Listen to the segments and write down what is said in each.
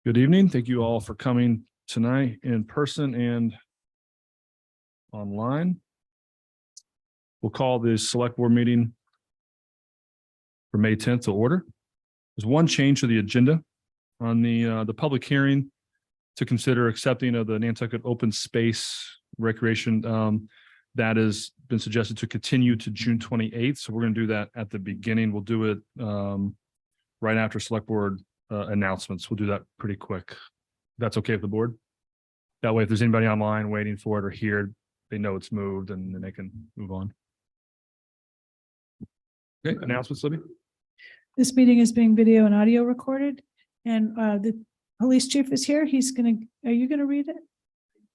Good evening. Thank you all for coming tonight in person and online. We'll call this select board meeting for May 10th to order. There's one change to the agenda on the public hearing to consider accepting of the Nantucket open space recreation. That has been suggested to continue to June 28th. So we're going to do that at the beginning. We'll do it right after select board announcements. We'll do that pretty quick. That's okay with the board. That way, if there's anybody online waiting for it or here, they know it's moved and then they can move on. Okay, announcements, Libby. This meeting is being video and audio recorded, and the police chief is here. He's gonna, are you gonna read it?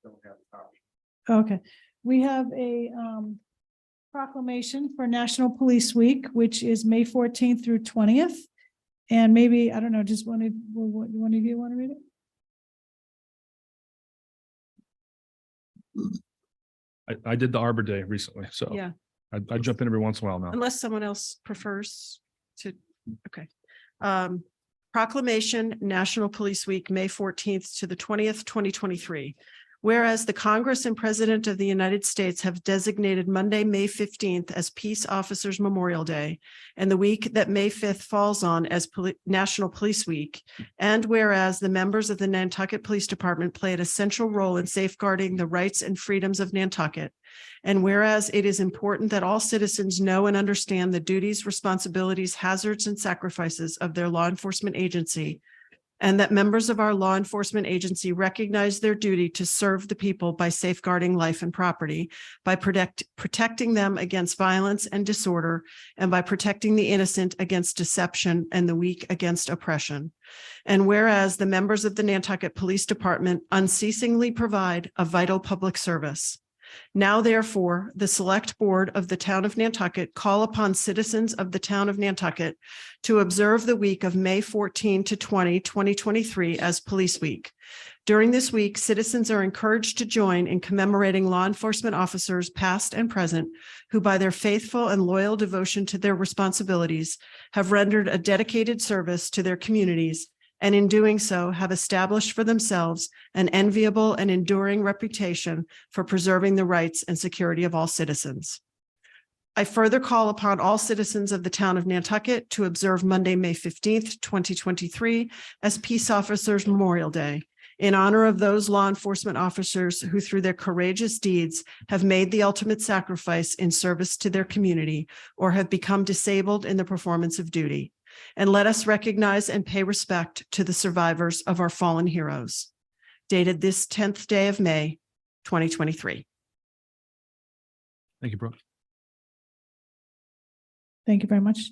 Don't have a copy. Okay, we have a proclamation for National Police Week, which is May 14th through 20th. And maybe, I don't know, just one of you want to read it? I did the Arbor Day recently, so Yeah, I jump in every once in a while now. unless someone else prefers to, okay. Proclamation, National Police Week, May 14th to the 20th, 2023. Whereas the Congress and President of the United States have designated Monday, May 15th as Peace Officers Memorial Day, and the week that May 5th falls on as National Police Week. And whereas the members of the Nantucket Police Department played a central role in safeguarding the rights and freedoms of Nantucket. And whereas it is important that all citizens know and understand the duties, responsibilities, hazards, and sacrifices of their law enforcement agency, and that members of our law enforcement agency recognize their duty to serve the people by safeguarding life and property, by protecting them against violence and disorder, and by protecting the innocent against deception and the weak against oppression. And whereas the members of the Nantucket Police Department unceasingly provide a vital public service. Now, therefore, the Select Board of the Town of Nantucket call upon citizens of the Town of Nantucket to observe the week of May 14 to 20, 2023 as Police Week. During this week, citizens are encouraged to join in commemorating law enforcement officers past and present who, by their faithful and loyal devotion to their responsibilities, have rendered a dedicated service to their communities, and in doing so have established for themselves an enviable and enduring reputation for preserving the rights and security of all citizens. I further call upon all citizens of the Town of Nantucket to observe Monday, May 15th, 2023 as Peace Officers Memorial Day, in honor of those law enforcement officers who, through their courageous deeds, have made the ultimate sacrifice in service to their community or have become disabled in the performance of duty. And let us recognize and pay respect to the survivors of our fallen heroes. Dated this 10th day of May, 2023. Thank you, Brooke. Thank you very much.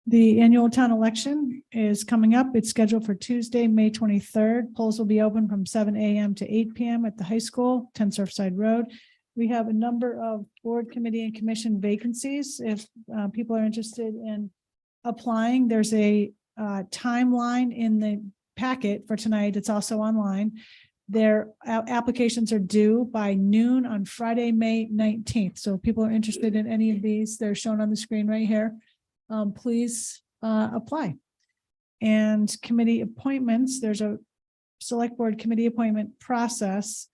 The annual town election is coming up. It's scheduled for Tuesday, May 23rd. Polls will be open from 7 a.m. to 8 p.m. at the high school, 10 Surfside Road. We have a number of board, committee, and commission vacancies. If people are interested in applying, there's a timeline in the packet for tonight. It's also online. Their applications are due by noon on Friday, May 19th. So if people are interested in any of these, they're shown on the screen right here. Please apply. And committee appointments, there's a select board committee appointment process.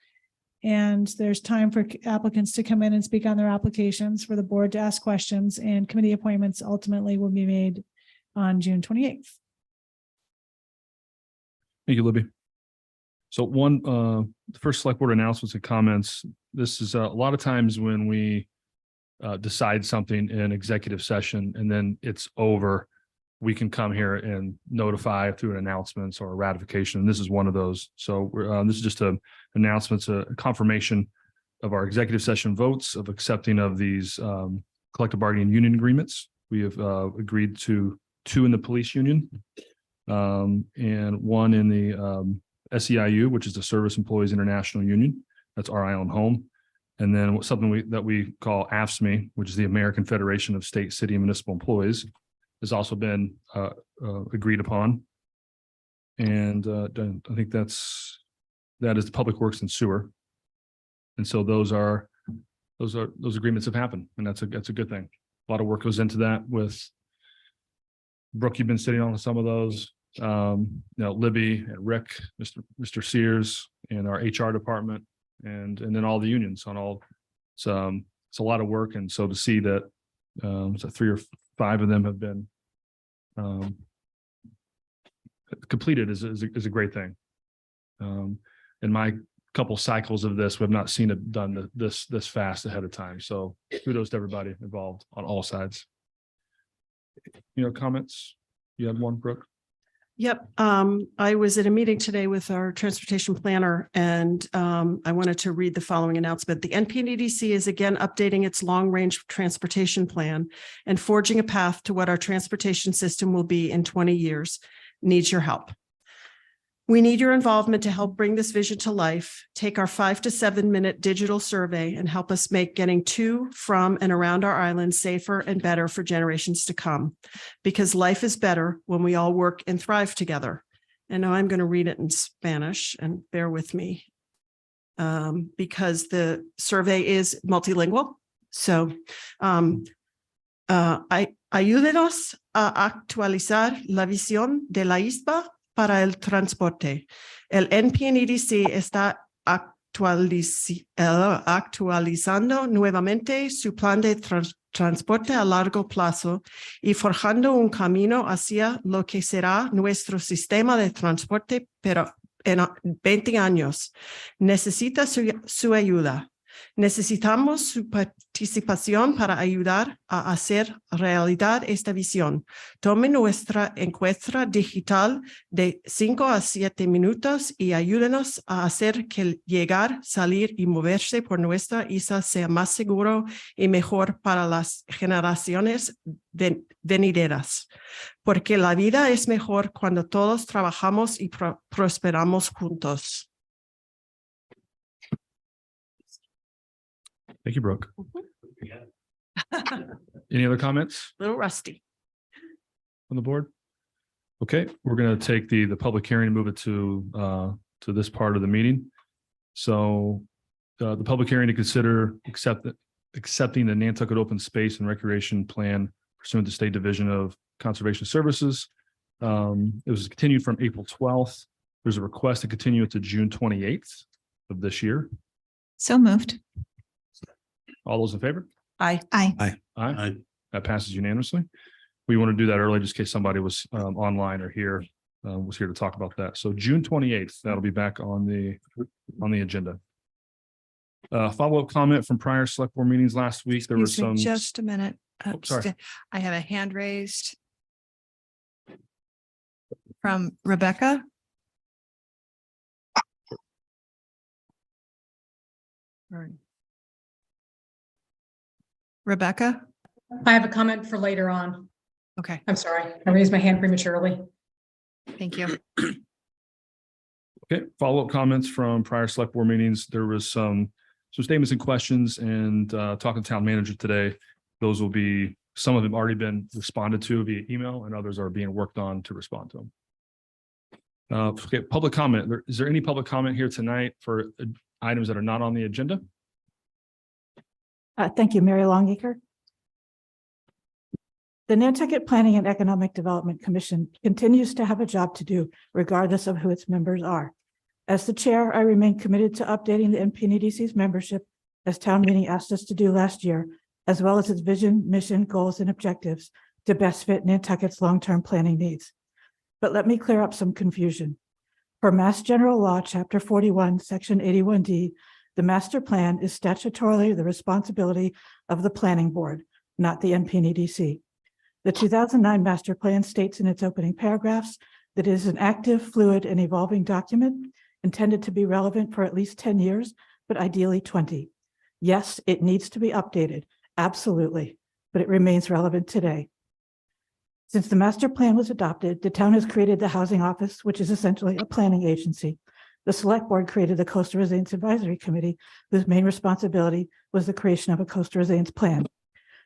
And there's time for applicants to come in and speak on their applications, for the board to ask questions, and committee appointments ultimately will be made on June 28th. Thank you, Libby. So the first select board announcements and comments. This is a lot of times when we decide something in executive session and then it's over, we can come here and notify through an announcements or a ratification. And this is one of those. So this is just an announcement, a confirmation of our executive session votes of accepting of these collective bargaining union agreements. We have agreed to 2 in the police union and 1 in the SEIU, which is the Service Employees International Union. That's our Island Home. And then something that we call AFSCME, which is the American Federation of State, City, and Municipal Employees. has also been agreed upon. And I think that is the Public Works and Sewer. And so those agreements have happened, and that's a good thing. A lot of work goes into that with Brooke. You've been sitting on some of those. Libby and Rick, Mr. Sears, and our HR department, and then all the unions on all. It's a lot of work, and so to see that so 3 or 5 of them have been completed is a great thing. In my couple cycles of this, we have not seen it done this fast ahead of time. So kudos to everybody involved on all sides. Comments? You have one, Brooke? Yep. I was at a meeting today with our transportation planner, and I wanted to read the following announcement. The NPDDC is again updating its long-range transportation plan and forging a path to what our transportation system will be in 20 years. Needs your help. We need your involvement to help bring this vision to life. Take our 5 to 7 minute digital survey and help us make getting to, from, and around our island safer and better for generations to come. Because life is better when we all work and thrive together. And now I'm going to read it in Spanish, and bear with me because the survey is multilingual. So ayúdenos a actualizar la visión de la ISPA para el transporte. El NPDDC está actualizando nuevamente su plan de transporte a largo plazo y forjando un camino hacia lo que será nuestro sistema de transporte, pero en 20 años. Necesita su ayuda. Necesitamos su participación para ayudar a hacer realidad esta visión. Tome nuestra encuesta digital de 5 a 7 minutos y ayúdenos a hacer que llegar, salir y moverse por nuestra isla sea más seguro y mejor para las generaciones venideras. Porque la vida es mejor cuando todos trabajamos y prosperamos juntos. Thank you, Brooke. Any other comments A little rusty. on the board? Okay, we're going to take the public hearing and move it to this part of the meeting. So the public hearing to consider accepting the Nantucket Open Space and Recreation Plan pursuant to State Division of Conservation Services. It was continued from April 12th. There's a request to continue it to June 28th of this year. So moved. All those in favor? Aye. Aye. That passes unanimously. We want to do that early just in case somebody was online or was here to talk about that. So June 28th, that'll be back on the agenda. Follow-up comment from prior select board meetings last week. There was Excuse me, some. Just a minute. Sorry. I have a hand raised from Rebecca. Rebecca? I have a comment for later on. Okay, I'm sorry, I raised my hand prematurely. thank you. Okay, follow-up comments from prior select board meetings. There was some statements and questions, and talking to town manager today. Those will be, some of them already been responded to via email, and others are being worked on to respond to them. Okay, public comment. Is there any public comment here tonight for items that are not on the agenda? Thank you, Mary Longacre. The Nantucket Planning and Economic Development Commission continues to have a job to do regardless of who its members are. As the chair, I remain committed to updating the NPDDC's membership as town meeting asked us to do last year, as well as its vision, mission, goals, and objectives to best fit Nantucket's long-term planning needs. But let me clear up some confusion. Per Mass General Law, Chapter 41, Section 81D, the master plan is statutorily the responsibility of the planning board, not the NPDDC. The 2009 master plan states in its opening paragraphs that it is an active, fluid, and evolving document intended to be relevant for at least 10 years, but ideally 20. Yes, it needs to be updated, absolutely, but it remains relevant today. Since the master plan was adopted, the town has created the Housing Office, which is essentially a planning agency. The select board created the Coastal Resilience Advisory Committee, whose main responsibility was the creation of a coastal resilience plan.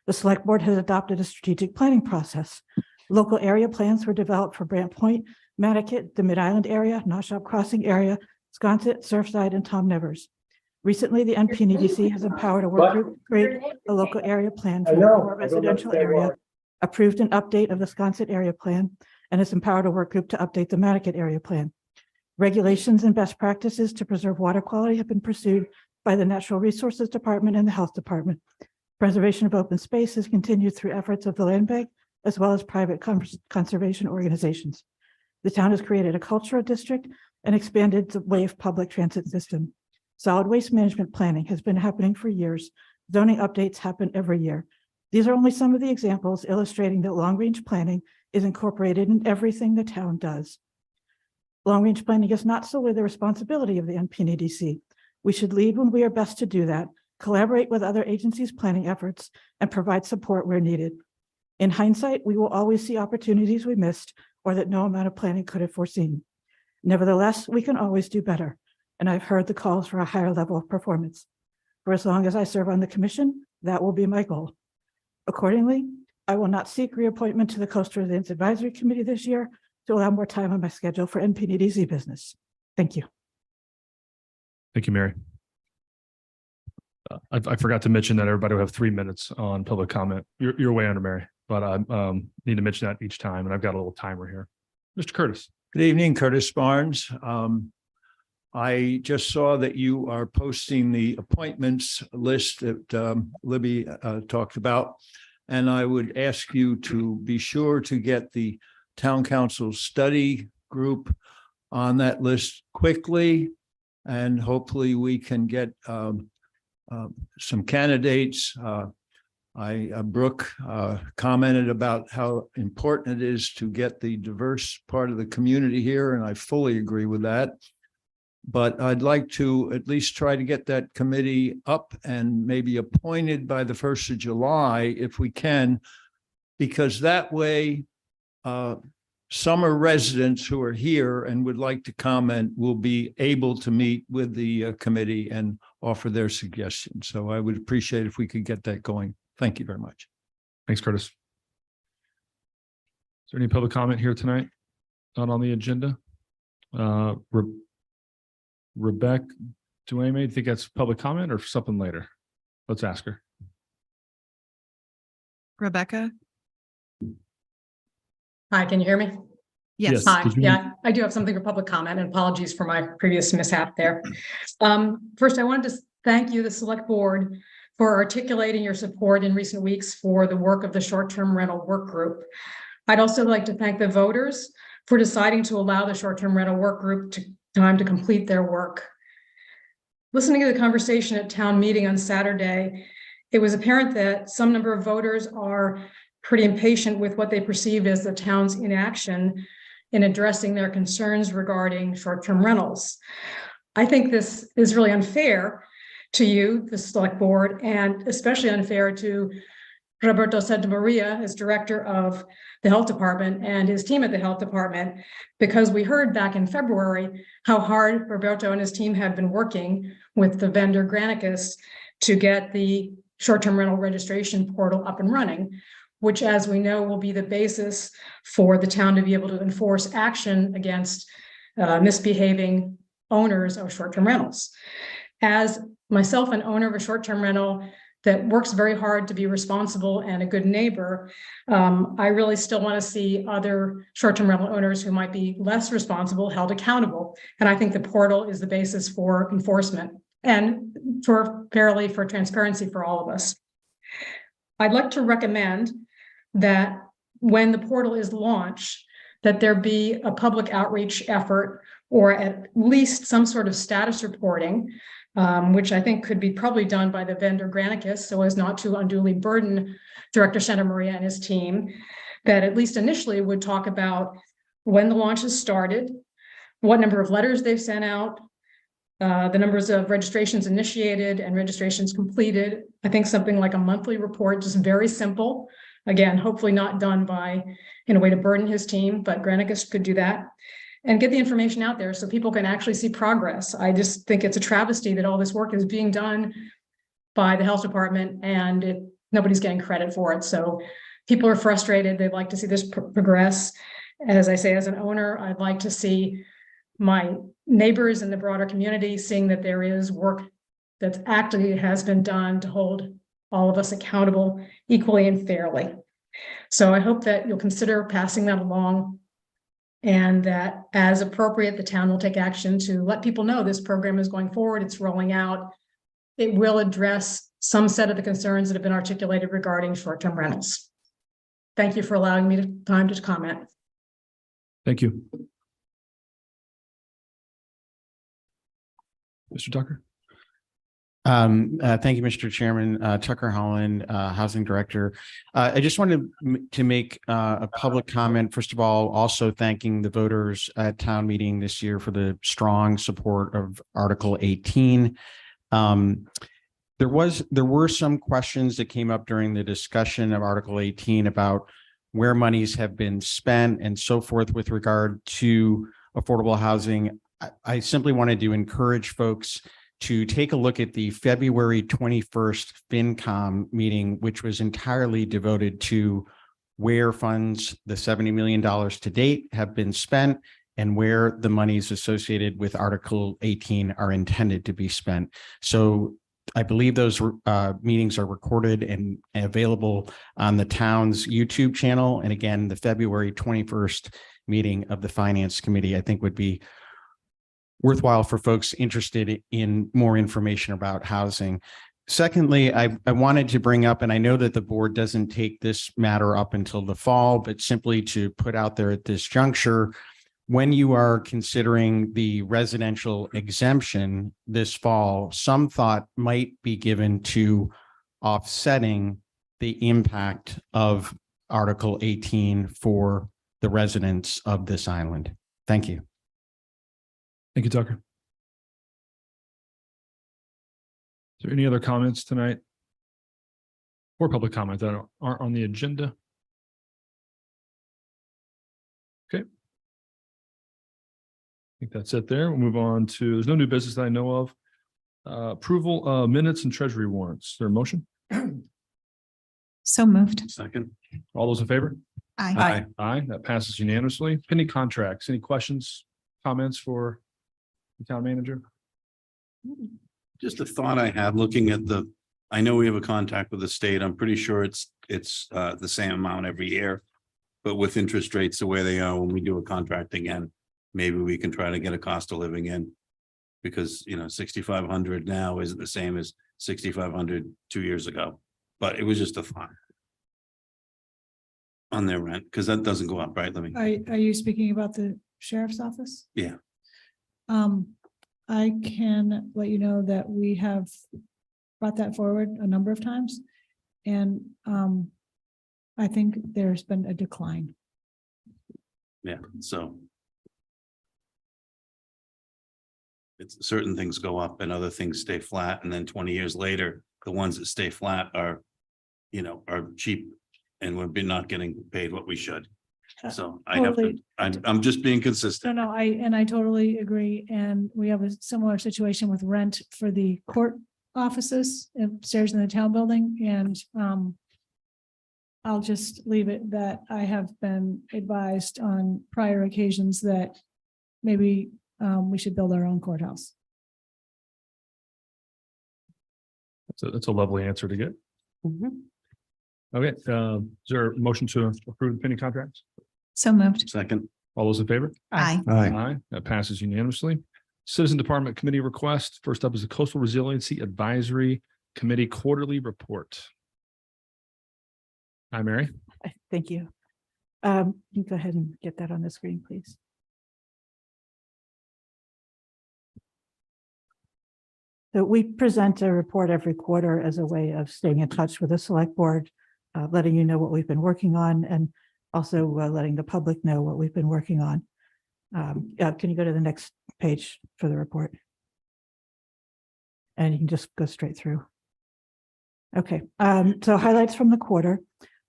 The select board has adopted a strategic planning process. Local area plans were developed for Brant Point, Nantucket, the Mid-Island area, Noshop Crossing area, Sconset, Surfside, and Tom Nevers. Recently, the NPDC has empowered a work group to create a local area plan for the core residential area, approved an update of the Sconset area plan, and has empowered a work group to update the Nantucket area plan. Regulations and best practices to preserve water quality have been pursued by the Natural Resources Department and the Health Department. Preservation of open space has continued through efforts of the land bank as well as private conservation organizations. The town has created a cultural district and expanded the WAVE public transit system. Solid waste management planning has been happening for years. Zoning updates happen every year. These are only some of the examples illustrating that long-range planning is incorporated in everything the town does. Long-range planning is not solely the responsibility of the NPDC. We should lead when we are best to do that, collaborate with other agencies' planning efforts, and provide support where needed. In hindsight, we will always see opportunities we missed or that no amount of planning could have foreseen. Nevertheless, we can always do better, and I've heard the calls for a higher level of performance. For as long as I serve on the commission, that will be my goal. Accordingly, I will not seek reappointment to the Coastal Resilience Advisory Committee this year to allow more time on my schedule for NPDC business. Thank you. Thank you, Mary. I forgot to mention that everybody will have 3 minutes on public comment. You're way under, Mary, but I need to mention that each time, and I've got a little timer here. Mr. Curtis. Good evening, Curtis Barnes. I just saw that you are posting the appointments list that Libby talked about, and I would ask you to be sure to get the Town Council study group on that list quickly, and hopefully we can get some candidates. Brooke commented about how important it is to get the diverse part of the community here, and I fully agree with that. But I'd like to at least try to get that committee up and maybe appointed by the 1st of July if we can, because that way summer residents who are here and would like to comment will be able to meet with the committee and offer their suggestions. So I would appreciate if we could get that going. Thank you very much. Thanks, Curtis. Is there any public comment here tonight? Not on the agenda. Rebecca Duame, do you think that's public comment or something later? Let's ask her. Rebecca? Hi, can you hear me? Yes. Hi, Did you- yeah, I do have something for public comment, and apologies for my previous mishap there. First, I wanted to thank you, the select board, for articulating your support in recent weeks for the work of the short-term rental work group. I'd also like to thank the voters for deciding to allow the short-term rental work group time to complete their work. Listening to the conversation at town meeting on Saturday, it was apparent that some number of voters are pretty impatient with what they perceive as the town's inaction in addressing their concerns regarding short-term rentals. I think this is really unfair to you, the select board, and especially unfair to Roberto Santamaria as director of the health department and his team at the health department, because we heard back in February how hard Roberto and his team have been working with the vendor Granicus to get the short-term rental registration portal up and running, which, as we know, will be the basis for the town to be able to enforce action against misbehaving owners of short-term rentals. As myself, an owner of a short-term rental that works very hard to be responsible and a good neighbor, I really still want to see other short-term rental owners who might be less responsible held accountable. And I think the portal is the basis for enforcement and for transparency for all of us. I'd like to recommend that when the portal is launched, that there be a public outreach effort or at least some sort of status reporting, which I think could be probably done by the vendor Granicus so as not to unduly burden Director Santamaria and his team, that at least initially would talk about when the launch has started, what number of letters they've sent out, the numbers of registrations initiated and registrations completed. I think something like a monthly report, just very simple. Again, hopefully not done in a way to burden his team, but Granicus could do that. And get the information out there so people can actually see progress. I just think it's a travesty that all this work is being done by the health department and nobody's getting credit for it. So people are frustrated. They'd like to see this progress. As I say, as an owner, I'd like to see my neighbors in the broader community seeing that there is work that actually has been done to hold all of us accountable equally and fairly. So I hope that you'll consider passing that along, and that as appropriate, the town will take action to let people know this program is going forward, it's rolling out. It will address some set of the concerns that have been articulated regarding short-term rentals. Thank you for allowing me time to comment. Thank you. Mr. Tucker? Thank you, Mr. Chairman. Tucker Holland, Housing Director. I just wanted to make a public comment. First of all, also thanking the voters at town meeting this year for the strong support of Article 18. There were some questions that came up during the discussion of Article 18 about where monies have been spent and so forth with regard to affordable housing. I simply wanted to encourage folks to take a look at the February 21st FinCom meeting, which was entirely devoted to where funds, the $70 million to date, have been spent and where the monies associated with Article 18 are intended to be spent. So I believe those meetings are recorded and available on the town's YouTube channel. And again, the February 21st meeting of the Finance Committee, I think, would be worthwhile for folks interested in more information about housing. Secondly, I wanted to bring up, and I know that the board doesn't take this matter up until the fall, but simply to put out there at this juncture, when you are considering the residential exemption this fall, some thought might be given to offsetting the impact of Article 18 for the residents of this island. Thank you. Thank you, Tucker. Is there any other comments tonight or public comment that aren't on the agenda? Okay. I think that's it there. We'll move on to, there's no new business that I know of. Approval of minutes and treasury warrants. Is there a motion? So moved. Second. All those in favor? Aye. Aye, that passes unanimously. Pending contracts. Any questions, comments for the town manager? Just a thought I had looking at I know we have a contract with the state. I'm pretty sure it's the same amount every year. But with interest rates the way they are, when we do a contract again, maybe we can try to get a cost of living in. Because, 6,500 now isn't the same as 6,500 2 years ago. But it was just a thought on their rent, because that doesn't go up, right? Are you speaking about the sheriff's office? Yeah. I can let you know that we have brought that forward a number of times. And I think there's been a decline. Yeah, so. It's certain things go up and other things stay flat, and then 20 years later, the ones that stay flat are cheap, and we're not getting paid what we should. So I have to, Totally. I'm just being consistent. No, I totally agree. And we have a similar situation with rent for the court offices upstairs in the town building. And I'll just leave it that I have been advised on prior occasions that maybe we should build our own courthouse. That's a lovely answer to get. Okay, is there a motion to approve the pending contracts? So moved. Second. All those in favor? Aye. Aye, that passes unanimously. Citizen Department Committee request. First up is the Coastal Resiliency Advisory Committee Quarterly Report. Hi, Mary. Thank you. You go ahead and get that on the screen, please. So we present a report every quarter as a way of staying in touch with the select board, letting you know what we've been working on, and also letting the public know what we've been working on. Can you go to the next page for the report? And you can just go straight through. Okay, so highlights from the quarter.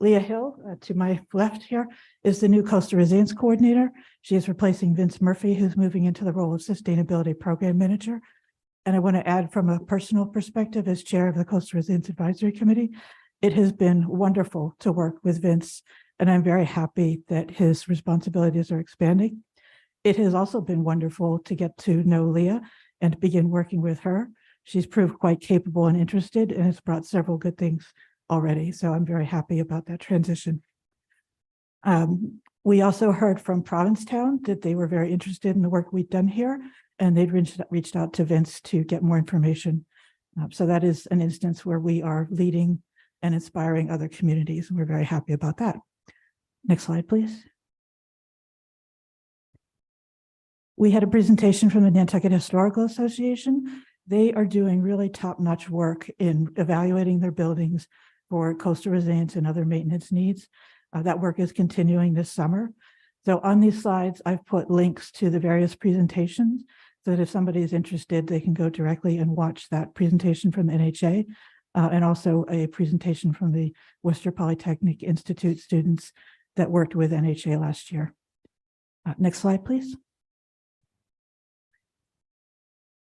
Leah Hill, to my left here, is the new Coastal Resilience Coordinator. She is replacing Vince Murphy, who's moving into the role of Sustainability Program Manager. And I want to add, from a personal perspective, as chair of the Coastal Resilience Advisory Committee, It has been wonderful to work with Vince, and I'm very happy that his responsibilities are expanding. It has also been wonderful to get to know Leah and begin working with her. She's proved quite capable and interested, and has brought several good things already. So I'm very happy about that transition. We also heard from Provincetown that they were very interested in the work we'd done here, and they'd reached out to Vince to get more information. So that is an instance where we are leading and inspiring other communities, and we're very happy about that. Next slide, please. We had a presentation from the Nantucket Historical Association. They are doing really top-notch work in evaluating their buildings for coastal resilience and other maintenance needs. That work is continuing this summer. So on these slides, I've put links to the various presentations so that if somebody is interested, they can go directly and watch that presentation from the NHA, and also a presentation from the Worcester Polytechnic Institute students that worked with NHA last year. Next slide, please.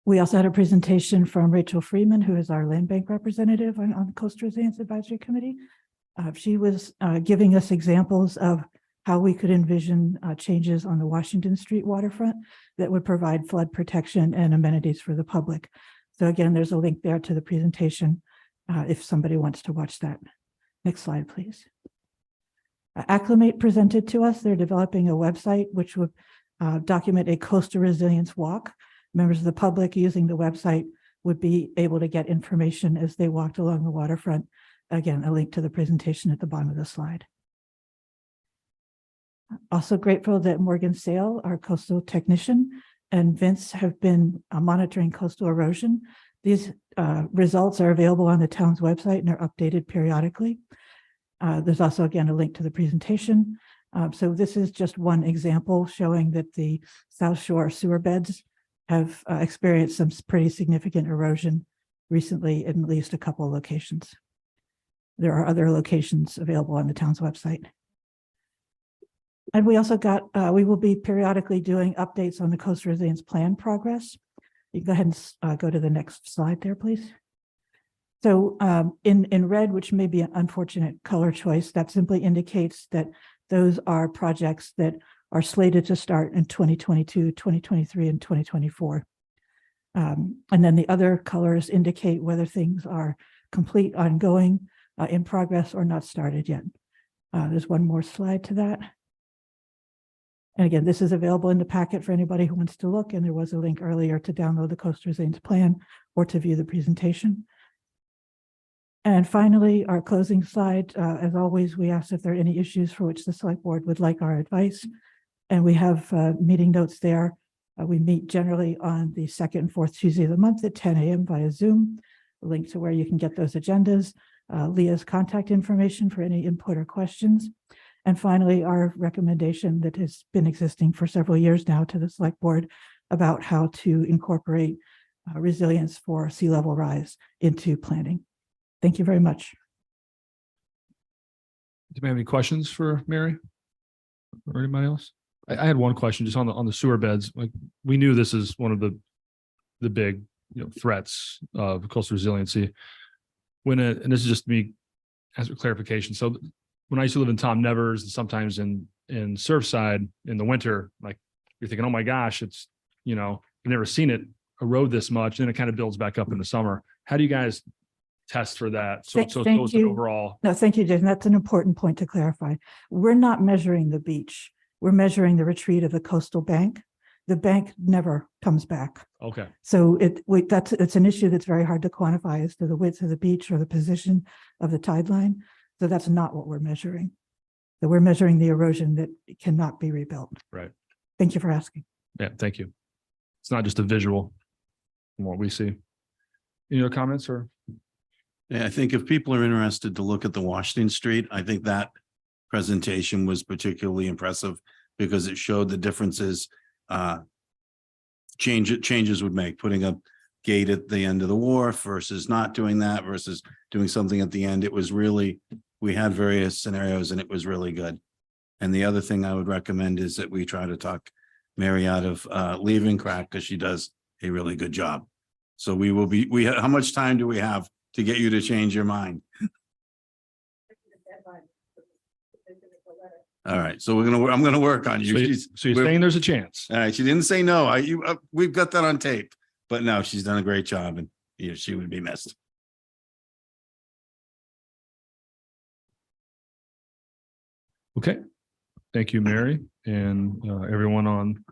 We also had a presentation from Rachel Freeman, who is our land bank representative on the Coastal Resilience Advisory Committee. She was giving us examples of how we could envision changes on the Washington Street waterfront that would provide flood protection and amenities for the public. So again, there's a link there to the presentation if somebody wants to watch that. Next slide, please. Acclimate presented to us. They're developing a website which would document a coastal resilience walk. Members of the public using the website would be able to get information as they walked along the waterfront. Again, a link to the presentation at the bottom of the slide. Also grateful that Morgan Sale, our coastal technician, and Vince have been monitoring coastal erosion. These results are available on the town's website and are updated periodically. There's also, again, a link to the presentation. So this is just one example showing that the South Shore sewer beds have experienced some pretty significant erosion recently in at least a couple of locations. There are other locations available on the town's website. And we also got, we will be periodically doing updates on the Coastal Resilience Plan progress. You can go ahead and go to the next slide there, please. So in red, which may be an unfortunate color choice, that simply indicates that those are projects that are slated to start in 2022, 2023, and 2024. And then the other colors indicate whether things are complete, ongoing, in progress, or not started yet. There's one more slide to that. And again, this is available in the packet for anybody who wants to look, and there was a link earlier to download the Coastal Resilience Plan or to view the presentation. And finally, our closing slide. As always, we asked if there are any issues for which the select board would like our advice. And we have meeting notes there. We meet generally on the second and fourth Tuesday of the month at 10 a.m. via Zoom. A link to where you can get those agendas. Leah's contact information for any input or questions. And finally, our recommendation that has been existing for several years now to the select board about how to incorporate resilience for sea level rise into planning. Thank you very much. Do you have any questions for Mary or anybody else? I had one question just on the sewer beds. Like, we knew this is one of the big threats of coastal resiliency. And this is just me as a clarification. So when I used to live in Tom Nevers and sometimes in Surfside in the winter, like, you're thinking, oh my gosh, it's, I've never seen it erode this much. And then it kind of builds back up in the summer. How do you guys test for that? So Thank you. Overall. No, thank you, Jason. That's an important point to clarify. We're not measuring the beach. We're measuring the retreat of the coastal bank. The bank never comes back. Okay. So it's an issue that's very hard to quantify as to the width of the beach or the position of the tide line. So that's not what we're measuring. So we're measuring the erosion that cannot be rebuilt. Right. Thank you for asking. Yeah, thank you. It's not just a visual from what we see. Any other comments or? Yeah, I think if people are interested to look at the Washington Street, I think that presentation was particularly impressive because it showed the differences changes would make, putting a gate at the end of the wharf versus not doing that versus doing something at the end. It was really, we had various scenarios and it was really good. And the other thing I would recommend is that we try to talk Mary out of leaving CRAC because she does a really good job. So how much time do we have to get you to change your mind? All right, so I'm gonna work on you. So you're saying there's a chance? All right, she didn't say no. We've got that on tape, but no, she's done a great job and she would be missed. Okay. Thank you, Mary, and everyone on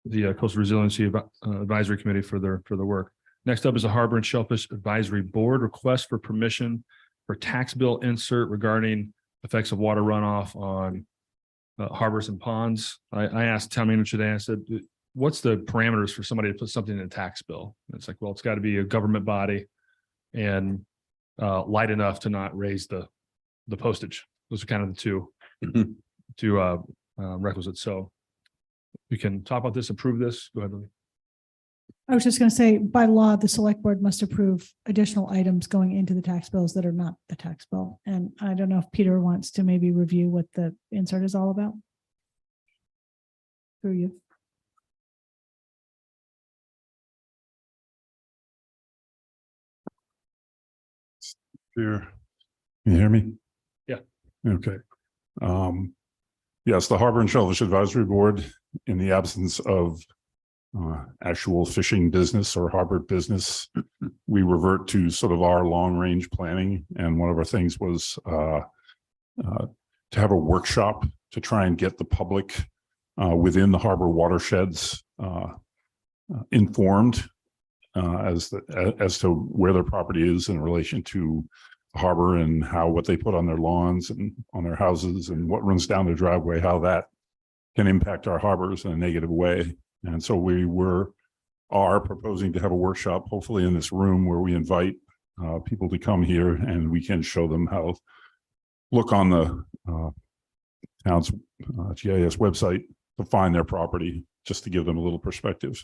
the Coastal Resiliency Advisory Committee for their work. Next up is the Harbor and Shellfish Advisory Board request for permission for tax bill insert regarding effects of water runoff on harbors and ponds. I asked town manager today, I said, what's the parameters for somebody to put something in a tax bill? And it's like, well, it's got to be a government body and light enough to not raise the postage. Those are kind of the two requisites. So we can talk about this, approve this. Go ahead, Lily. I was just going to say, by law, the select board must approve additional items going into the tax bills that are not the tax bill. And I don't know if Peter wants to maybe review what the insert is all about. Through you. Here, can you hear me? Yeah. Okay. Yes, the Harbor and Shellfish Advisory Board, in the absence of actual fishing business or harbor business, we revert to sort of our long-range planning. And one of our things was to have a workshop to try and get the public within the harbor watersheds informed as to where their property is in relation to the harbor and what they put on their lawns and on their houses and what runs down their driveway, how that can impact our harbors in a negative way. And so we are proposing to have a workshop, hopefully in this room, where we invite people to come here and we can show them how look on the town's GIS website to find their property, just to give them a little perspective.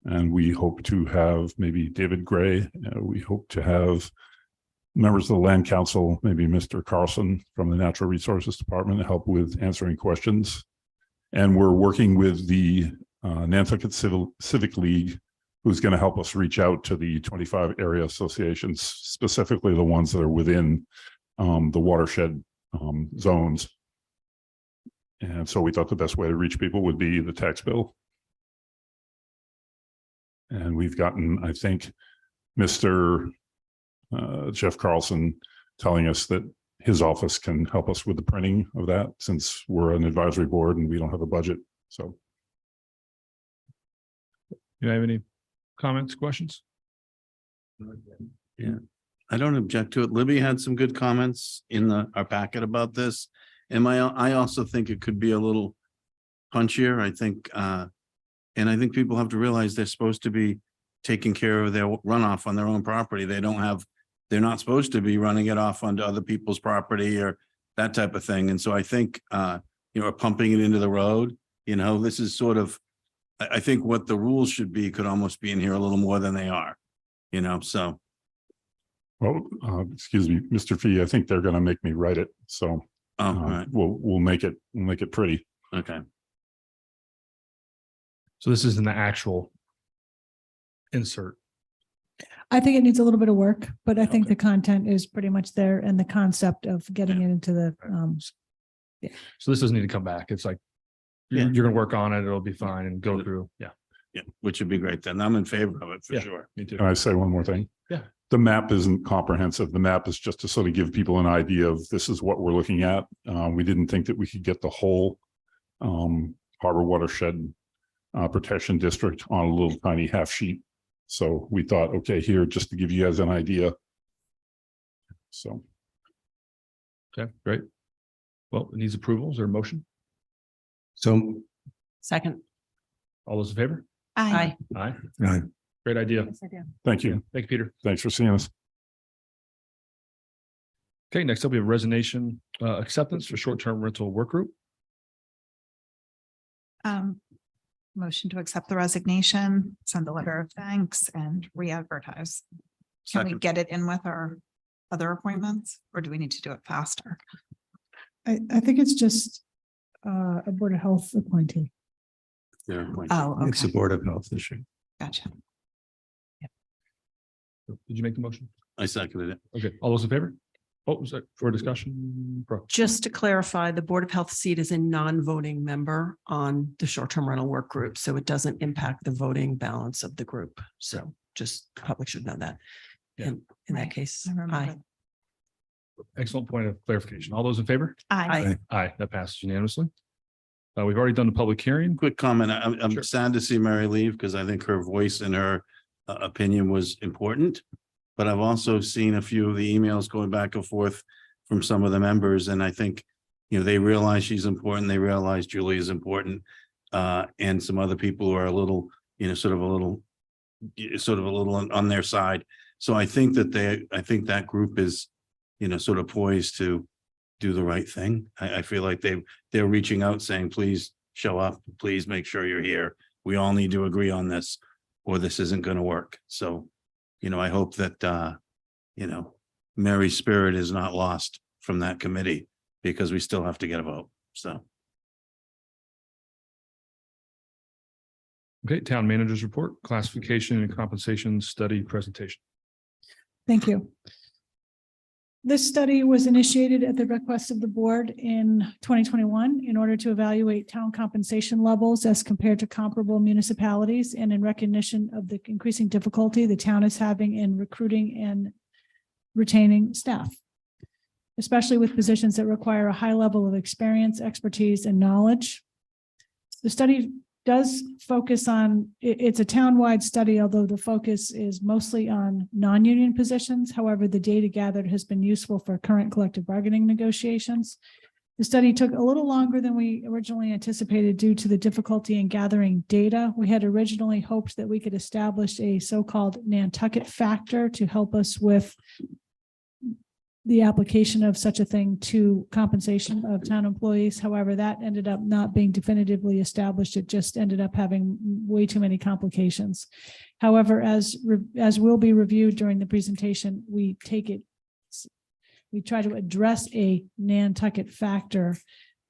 And we hope to have maybe David Gray. We hope to have members of the Land Council, maybe Mr. Carlson from the Natural Resources Department, to help with answering questions. And we're working with the Nantucket Civic League, who's going to help us reach out to the 25 area associations, specifically the ones that are within the watershed zones. And so we thought the best way to reach people would be the tax bill. And we've gotten, I think, Mr. Jeff Carlson telling us that his office can help us with the printing of that, since we're an advisory board and we don't have a budget. So. You have any comments, questions? Yeah, I don't object to it. Libby had some good comments in our packet about this. And I also think it could be a little punchier. I think, and I think people have to realize they're supposed to be taking care of their runoff on their own property. They're not supposed to be running it off onto other people's property or that type of thing. And so I think, pumping it into the road, this is sort of, I think what the rules should be could almost be in here a little more than they are, so. Well, excuse me, Mr. Fee, I think they're going to make me write it. So all right. we'll make it pretty. Okay. So this isn't the actual insert. I think it needs a little bit of work, but I think the content is pretty much there, and the concept of getting it into the So this doesn't need to come back. It's like you're going to work on it. It'll be fine and go through. Yeah. Yeah, which would be great then. I'm in favor of it for Yeah. sure. Me too. Can I say one more thing? Yeah. The map isn't comprehensive. The map is just to sort of give people an idea of this is what we're looking at. We didn't think that we could get the whole harbor watershed protection district on a little tiny half sheet. So we thought, okay, here, just to give you guys an idea. So. Okay, great. Well, it needs approval. Is there a motion? So. Second. All those in favor? Aye. Aye. Aye. Great idea. Thank you. Thank you, Peter. Thanks for seeing us. Okay, next up, we have resignation acceptance for short-term rental work group. Motion to accept the resignation, send a letter of thanks, and re-advertise. Can we Second. get it in with our other appointments, or do we need to do it faster? I think it's just a Board of Health appointee. Yeah. Oh, It's a okay, Board of Health issue. gotcha. Did you make the motion? I seconded it. Okay, all those in favor? Oh, was that for discussion? Just to clarify, the Board of Health seat is a non-voting member on the short-term rental work group, so it doesn't impact the voting balance of the group. So just the public should know that. Yeah. And in that Right. case, I remember aye. that. Excellent point of clarification. All those in favor? Aye. Aye, that passes unanimously. We've already done the public hearing. Quick comment. I'm Sure. sad to see Mary leave because I think her voice and her opinion was important. But I've also seen a few of the emails going back and forth from some of the members, and I think, they realize she's important. They realize Julie is important. And some other people who are a little, sort of a little on their side. So I think that group is, sort of poised to do the right thing. I feel like they're reaching out saying, please show up, please make sure you're here. We all need to agree on this, or this isn't going to work. So, I hope that, Mary's spirit is not lost from that committee, because we still have to get a vote. So. Okay, town managers report, classification and compensation study presentation. Thank you. This study was initiated at the request of the board in 2021 in order to evaluate town compensation levels as compared to comparable municipalities, and in recognition of the increasing difficulty the town is having in recruiting and retaining staff, especially with positions that require a high level of experience, expertise, and knowledge. The study does focus on, it's a town-wide study, although the focus is mostly on non-union positions. However, the data gathered has been useful for current collective bargaining negotiations. The study took a little longer than we originally anticipated due to the difficulty in gathering data. We had originally hoped that we could establish a so-called Nantucket factor to help us with the application of such a thing to compensation of town employees. However, that ended up not being definitively established. It just ended up having way too many complications. However, as will be reviewed during the presentation, we try to address a Nantucket factor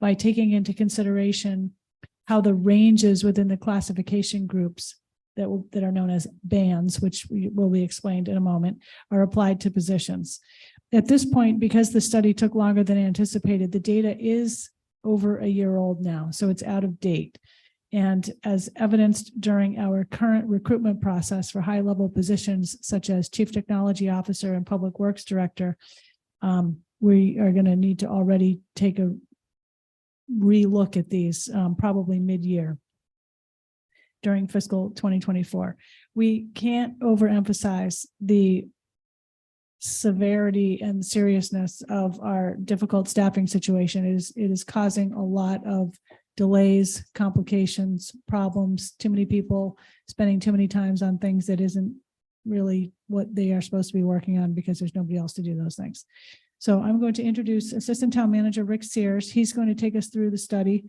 by taking into consideration how the ranges within the classification groups that are known as bands, which will be explained in a moment, are applied to positions. At this point, because the study took longer than anticipated, the data is over a year old now, so it's out of date. And as evidenced during our current recruitment process for high-level positions such as Chief Technology Officer and Public Works Director, we are going to need to already take a relook at these probably mid-year during fiscal 2024. We can't overemphasize the severity and seriousness of our difficult staffing situation. It is causing a lot of delays, complications, problems, too many people spending too many times on things that isn't really what they are supposed to be working on because there's nobody else to do those things. So I'm going to introduce Assistant Town Manager Rick Sears. He's going to take us through the study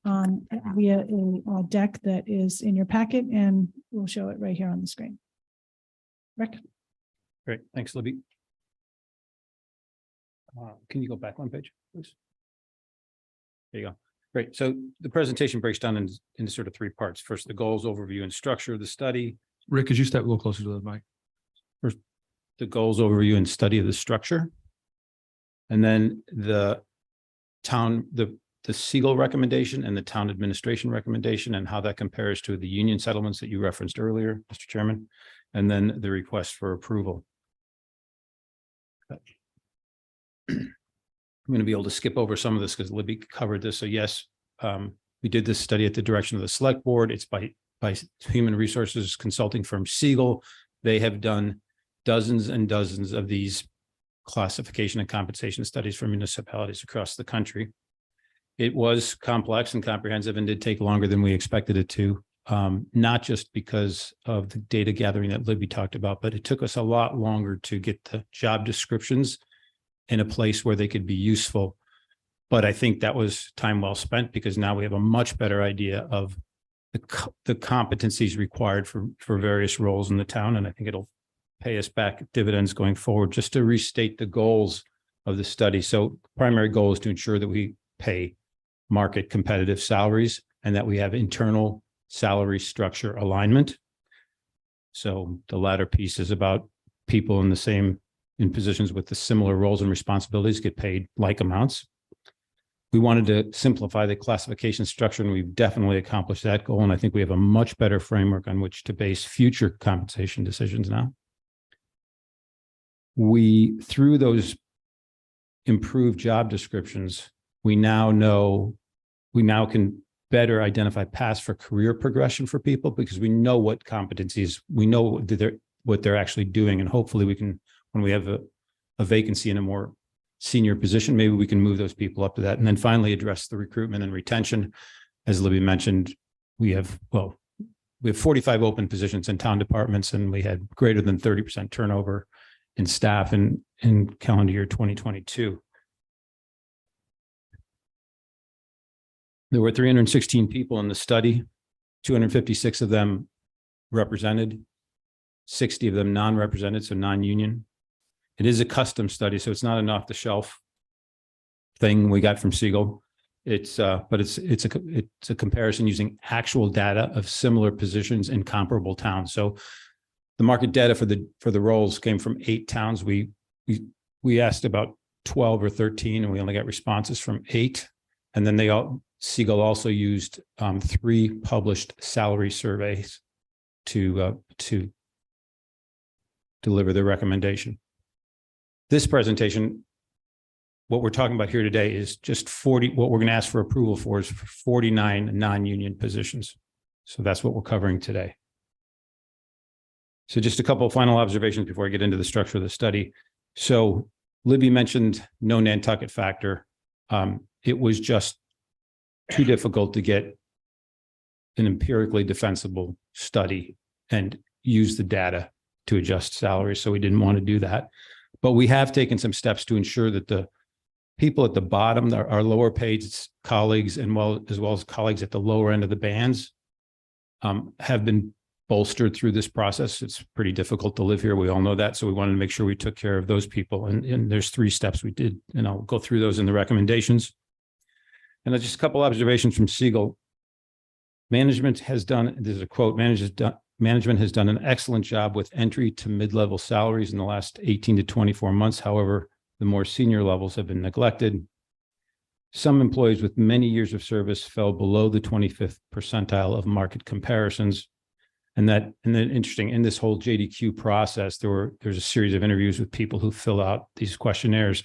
via a deck that is in your packet, and we'll show it right here on the screen. Rick. Great, thanks, Libby. Can you go back one page, please? There you go. Great. So the presentation breaks down into sort of three parts. First, the goals, overview, and structure of the study. Rick, could you step a little closer to the mic? First, the goals, overview, and study of the structure. And then the Siegel recommendation and the town administration recommendation and how that compares to the union settlements that you referenced earlier, Mr. Chairman, and then the request for approval. I'm going to be able to skip over some of this because Libby covered this. So yes, we did this study at the direction of the select board. It's by human resources consulting firm Siegel. They have done dozens and dozens of these classification and compensation studies for municipalities across the country. It was complex and comprehensive and did take longer than we expected it to, not just because of the data gathering that Libby talked about, but it took us a lot longer to get the job descriptions in a place where they could be useful. But I think that was time well spent because now we have a much better idea of the competencies required for various roles in the town. And I think it'll pay us back dividends going forward. Just to restate the goals of the study. So primary goal is to ensure that we pay market competitive salaries and that we have internal salary structure alignment. So the latter piece is about people in the same in positions with the similar roles and responsibilities get paid like amounts. We wanted to simplify the classification structure, and we've definitely accomplished that goal. And I think we have a much better framework on which to base future compensation decisions now. Through those improved job descriptions, we now can better identify paths for career progression for people, because we know what competencies, we know what they're actually doing. And hopefully we can, when we have a vacancy in a more senior position, maybe we can move those people up to that. And then finally address the recruitment and retention. As Libby mentioned, we have 45 open positions in town departments, and we had greater than 30% turnover in staff in calendar year 2022. There were 316 people in the study, 256 of them represented, 60 of them non-represented, so non-union. It is a custom study, so it's not an off-the-shelf thing we got from Siegel. It's a comparison using actual data of similar positions in comparable towns. So the market data for the roles came from 8 towns. We asked about 12 or 13, and we only got responses from 8. And then Siegel also used 3 published salary surveys to deliver their recommendation. This presentation, what we're talking about here today is just 40, what we're going to ask for approval for is 49 non-union positions. So that's what we're covering today. So just a couple of final observations before I get into the structure of the study. So Libby mentioned no Nantucket factor. It was just too difficult to get an empirically defensible study and use the data to adjust salaries. So we didn't want to do that. But we have taken some steps to ensure that the people at the bottom, our lower paid colleagues, and as well as colleagues at the lower end of the bands, have been bolstered through this process. It's pretty difficult to live here. We all know that. So we wanted to make sure we took care of those people. And there's 3 steps we did, and I'll go through those in the recommendations. And just a couple observations from Siegel. Management has done, there's a quote, management has done an excellent job with entry to mid-level salaries in the last 18 to 24 months. However, the more senior levels have been neglected. Some employees with many years of service fell below the 25th percentile of market comparisons. And then interesting, in this whole JDQ process, there's a series of interviews with people who fill out these questionnaires.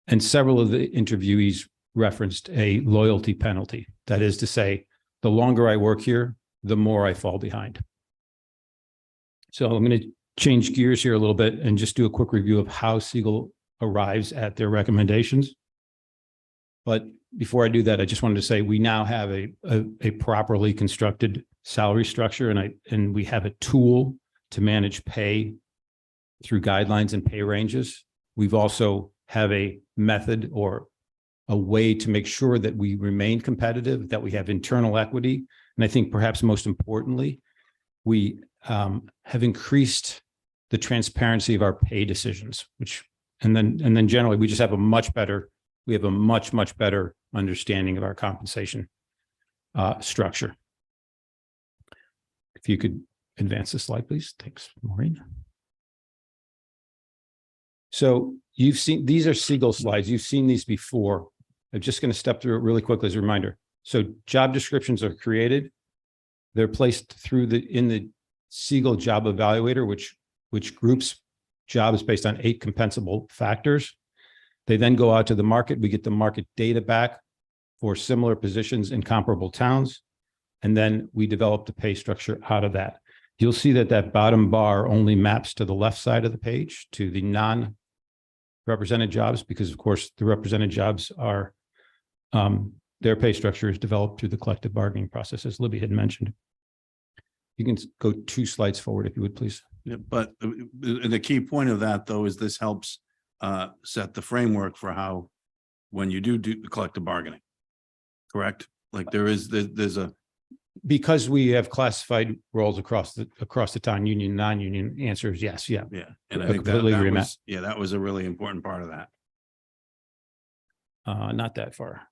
And several of the interviewees referenced a loyalty penalty. That is to say, the longer I work here, the more I fall behind. So I'm going to change gears here a little bit and just do a quick review of how Siegel arrives at their recommendations. But before I do that, I just wanted to say we now have a properly constructed salary structure, and we have a tool to manage pay through guidelines and pay ranges. We've also have a method or a way to make sure that we remain competitive, that we have internal equity. And I think perhaps most importantly, we have increased the transparency of our pay decisions, and then generally we just have a much better understanding of our compensation structure. If you could advance the slide, please. Thanks, Maureen. So you've seen, these are Siegel slides. You've seen these before. I'm just going to step through it really quickly as a reminder. So job descriptions are created. They're placed in the Siegel job evaluator, which groups jobs based on 8 compensable factors. They then go out to the market. We get the market data back for similar positions in comparable towns. And then we develop the pay structure out of that. You'll see that bottom bar only maps to the left side of the page to the non-represented jobs, because of course the represented jobs are, their pay structure is developed through the collective bargaining process, as Libby had mentioned. You can go 2 slides forward if you would, please. Yeah, but the key point of that, though, is this helps set the framework for how, when you do the collective bargaining, correct? Like there's a, because we have classified roles across the town, union, non-union, answer is yes. Yeah. yeah. And I think that was a really important part of that. Not that far.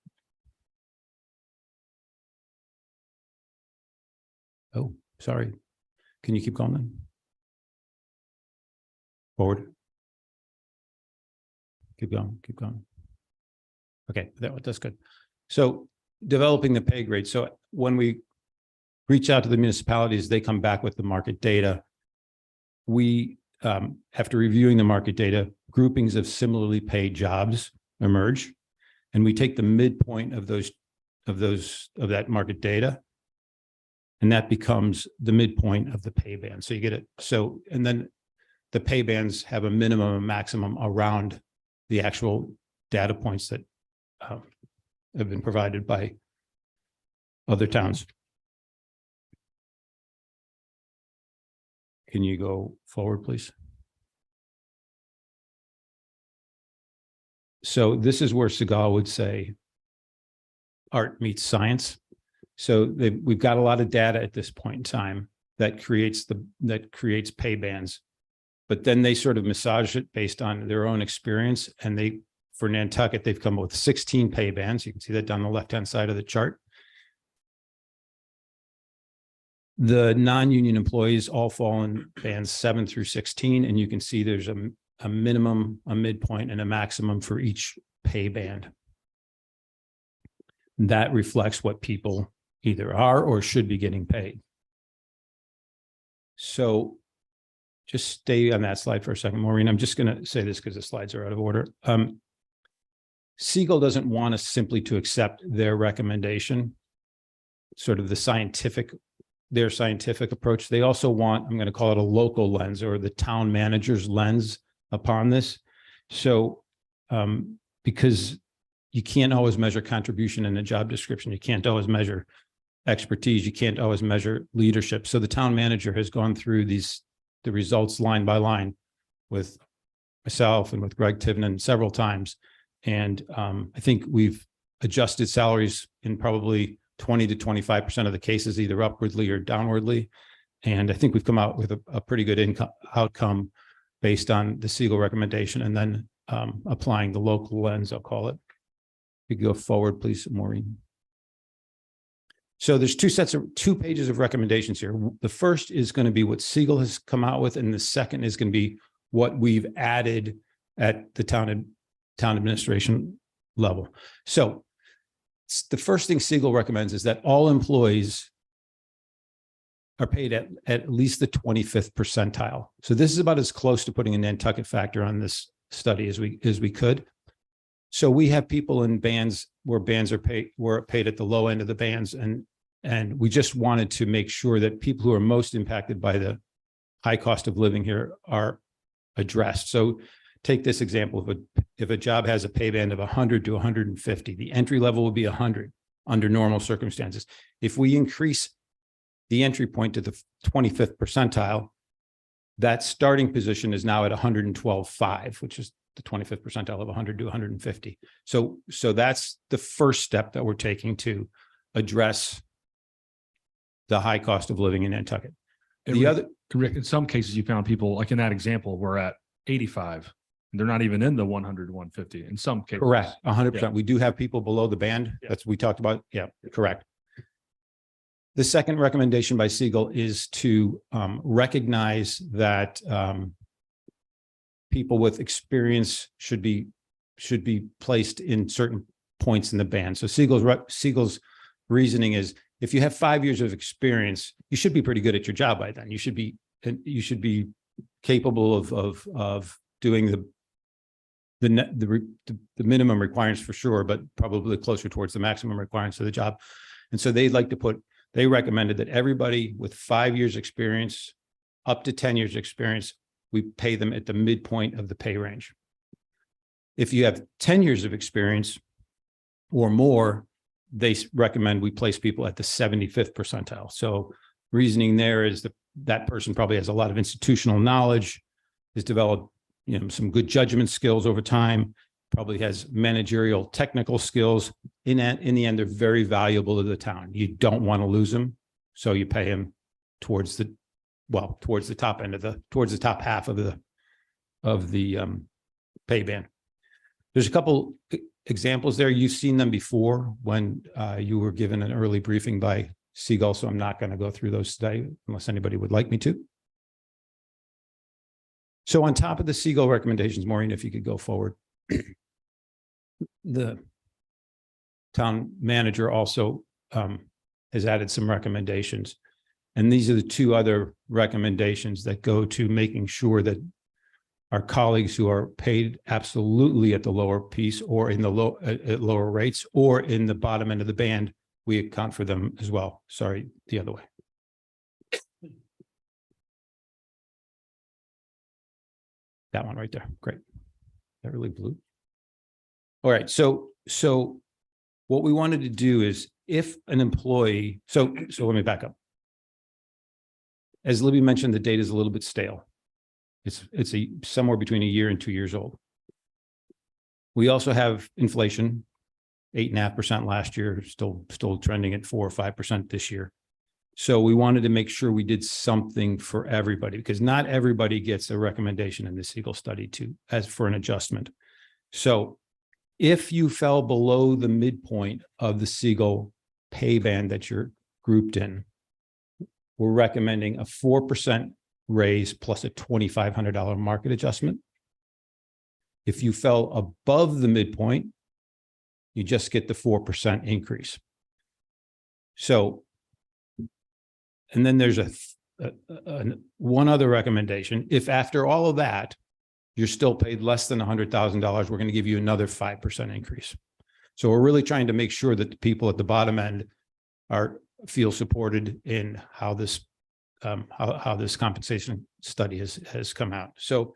Oh, sorry. Can you keep going then? Forward. Keep going, keep going. Okay, that's good. So developing the pay grade. So when we reach out to the municipalities, they come back with the market data. We, after reviewing the market data, groupings of similarly paid jobs emerge, and we take the midpoint of that market data, and that becomes the midpoint of the pay band. So you get it. So, and then the pay bands have a minimum and maximum around the actual data points that have been provided by other towns. Can you go forward, please? So this is where Segal would say art meets science. So we've got a lot of data at this point in time that creates pay bands, but then they sort of massage it based on their own experience. And for Nantucket, they've come up with 16 pay bands. You can see that down the left-hand side of the chart. The non-union employees all fall in bands 7 through 16, and you can see there's a minimum, a midpoint, and a maximum for each pay band. That reflects what people either are or should be getting paid. So just stay on that slide for a second, Maureen. I'm just going to say this because the slides are out of order. Segal doesn't want us simply to accept their recommendation, sort of their scientific approach. They also want, I'm going to call it a local lens, or the town manager's lens upon this. So because you can't always measure contribution in a job description, you can't always measure expertise, you can't always measure leadership. So the town manager has gone through the results line by line with myself and with Greg Tivnan several times. And I think we've adjusted salaries in probably 20 to 25% of the cases, either upwardly or downwardly. And I think we've come out with a pretty good outcome based on the Segal recommendation, and then applying the local lens, I'll call it. You can go forward, please, Maureen. So there's two pages of recommendations here. The first is going to be what Segal has come out with, and the second is going to be what we've added at the town administration level. So the first thing Segal recommends is that all employees are paid at least the 25th percentile. So this is about as close to putting a Nantucket factor on this study as we could. So we have people in bands where were paid at the low end of the bands, and we just wanted to make sure that people who are most impacted by the high cost of living here are addressed. So take this example: if a job has a pay band of 100 to 150, the entry level will be 100 under normal circumstances. If we increase the entry point to the 25th percentile, that starting position is now at 112.5, which is the 25th percentile of 100 to 150. So that's the first step that we're taking to address the high cost of living in Nantucket. Rick, in some cases, you found people, like in that example, were at 85. They're not even in the 100 to 150 in some cases. Correct, 100%. Yeah. We do have people below the band. Yeah. That's what we talked about. Yeah, correct. The second recommendation by Segal is to recognize that people with experience should be placed in certain points in the band. So Segal's reasoning is, if you have 5 years of experience, you should be pretty good at your job by then. You should be capable of doing the minimum requirements for sure, but probably closer towards the maximum requirements of the job. And so they recommended that everybody with 5 years experience, up to 10 years experience, we pay them at the midpoint of the pay range. If you have 10 years of experience or more, they recommend we place people at the 75th percentile. So reasoning there is that person probably has a lot of institutional knowledge, has developed some good judgment skills over time, probably has managerial technical skills. In the end, they're very valuable to the town. You don't want to lose them, so you pay them towards the top half of the pay band. There's a couple examples there. You've seen them before when you were given an early briefing by Segal, so I'm not going to go through those today unless anybody would like me to. So on top of the Segal recommendations, Maureen, if you could go forward. the town manager also has added some recommendations. And these are the two other recommendations that go to making sure that our colleagues who are paid absolutely at the lower piece or in the at lower rates or in the bottom end of the band, we account for them as well. Sorry, the other way. That one right there. Great. That really blew. All right. So what we wanted to do is if an employee, so let me back up. As Libby mentioned, the data is a little bit stale. It's somewhere between a year and 2 years old. We also have inflation, 8.5% last year, still trending at 4 or 5% this year. So we wanted to make sure we did something for everybody because not everybody gets a recommendation in this Eagle study as for an adjustment. So if you fell below the midpoint of the Siegel pay band that you're grouped in, we're recommending a 4% raise plus a $2,500 market adjustment. If you fell above the midpoint, you just get the 4% increase. So, and then there's one other recommendation. If after all of that, you're still paid less than $100,000, we're going to give you another 5% increase. So we're really trying to make sure that the people at the bottom end feel supported in how this compensation study has come out. So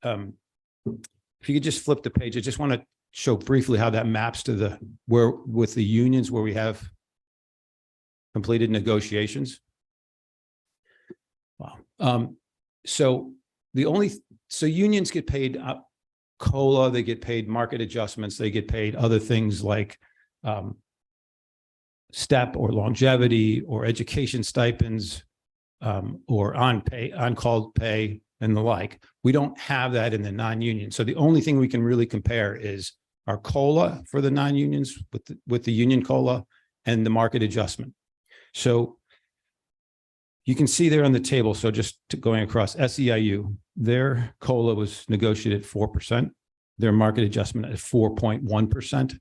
if you could just flip the page, I just want to show briefly how that maps to with the unions where we have completed negotiations. Wow. So unions get paid COLA, they get paid market adjustments, they get paid other things like STEP or longevity or education stipends or on-call pay and the like. We don't have that in the non-union. So the only thing we can really compare is our COLA for the non-unions with the union COLA and the market adjustment. So you can see there on the table, so just going across SEIU, their COLA was negotiated at 4%, their market adjustment at 4.1%.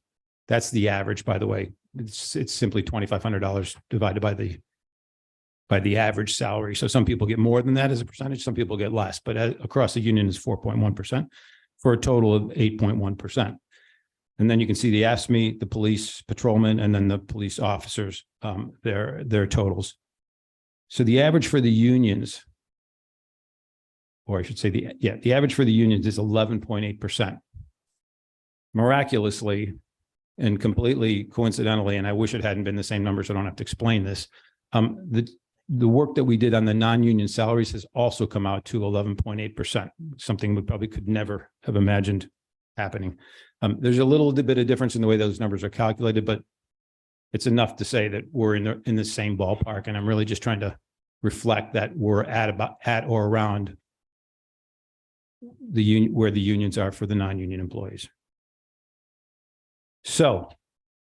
That's the average, by the way. It's simply $2,500 divided by the average salary. So some people get more than that as a percentage, some people get less, but across the union is 4.1% for a total of 8.1%. And then you can see the AFSCME, the police patrolmen, and then the police officers, their totals. So the average for the unions, or I should say the average for the unions is 11.8%. Miraculously and completely coincidentally, and I wish it hadn't been the same number, so I don't have to explain this. The work that we did on the non-union salaries has also come out to 11.8%, something we probably could never have imagined happening. There's a little bit of difference in the way those numbers are calculated, but it's enough to say that we're in the same ballpark. And I'm really just trying to reflect that we're at or around where the unions are for the non-union employees. So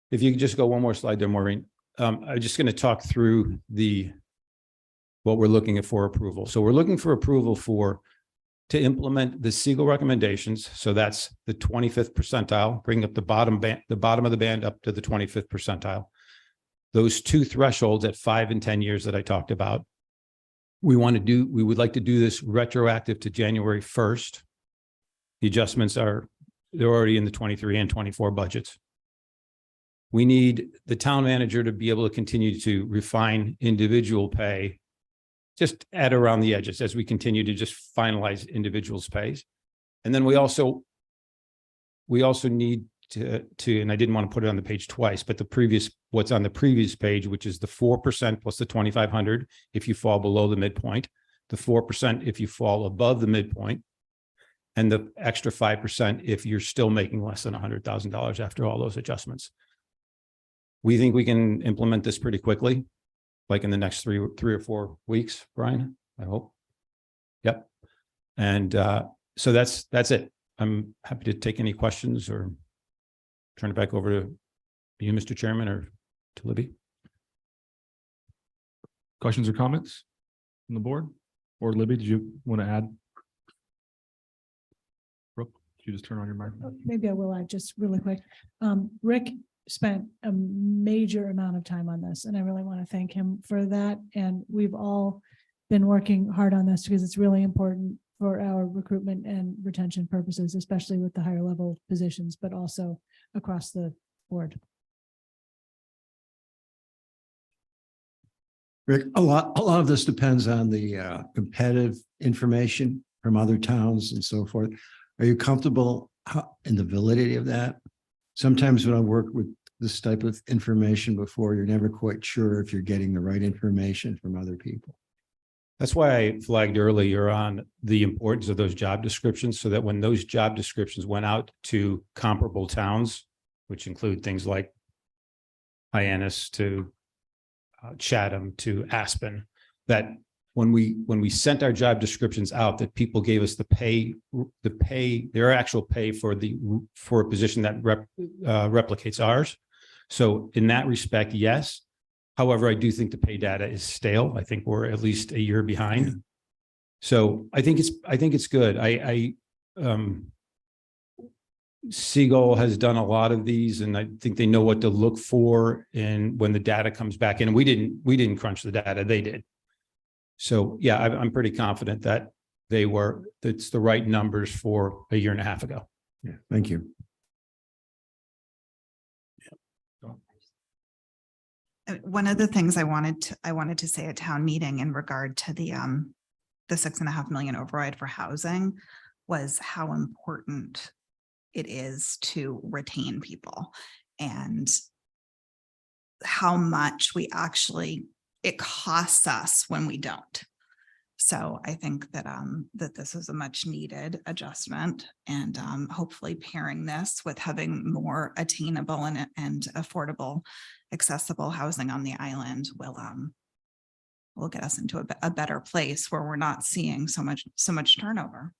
if you could just go one more slide there, Maureen. I'm just going to talk through what we're looking at for approval. So we're looking for approval to implement the Siegel recommendations. So that's the 25th percentile, bring up the bottom of the band up to the 25th percentile. Those two thresholds at 5 and 10 years that I talked about. We would like to do this retroactive to January 1st. The adjustments they're already in the 23 and 24 budgets. We need the town manager to be able to continue to refine individual pay just at around the edges as we continue to just finalize individuals' pays. And then we also need to, and I didn't want to put it on the page twice, but what's on the previous page, which is the 4% plus the 2,500 if you fall below the midpoint, the 4% if you fall above the midpoint, and the extra 5% if you're still making less than $100,000 after all those adjustments. We think we can implement this pretty quickly, like in the next three or 4 weeks, Brian, I hope. Yep. And so that's it. I'm happy to take any questions or turn it back over to you, Mr. Chairman, or to Libby. Questions or comments from the board? Or Libby, did you want to add? you just turn on your mic? Maybe I will add just really quick. Rick spent a major amount of time on this, and I really want to thank him for that. And we've all been working hard on this because it's really important for our recruitment and retention purposes, especially with the higher level positions, but also across the board. Rick, a lot of this depends on the competitive information from other towns and so forth. Are you comfortable in the validity of that? Sometimes when I work with this type of information before, you're never quite sure if you're getting the right information from other people. That's why I flagged earlier on the importance of those job descriptions, so that when those job descriptions went out to comparable towns, which include things like Hyannis to Chatham to Aspen, that when we sent our job descriptions out, that people gave us their actual pay for a position that replicates ours. So in that respect, yes. However, I do think the pay data is stale. I think we're at least a year behind. So I think it's good. Siegel has done a lot of these, and I think they know what to look for. And when the data comes back in, we didn't crunch the data, they did. So yeah, I'm pretty confident that it's the right numbers for a year and a half ago. Yeah, thank you. One of the things I wanted to say at town meeting in regard to the $6.5 million override for housing was how important it is to retain people and how much it costs us when we don't. So I think that that this is a much needed adjustment, and hopefully pairing this with having more attainable and affordable, accessible housing on the island will get us into a better place where we're not seeing so much turnover.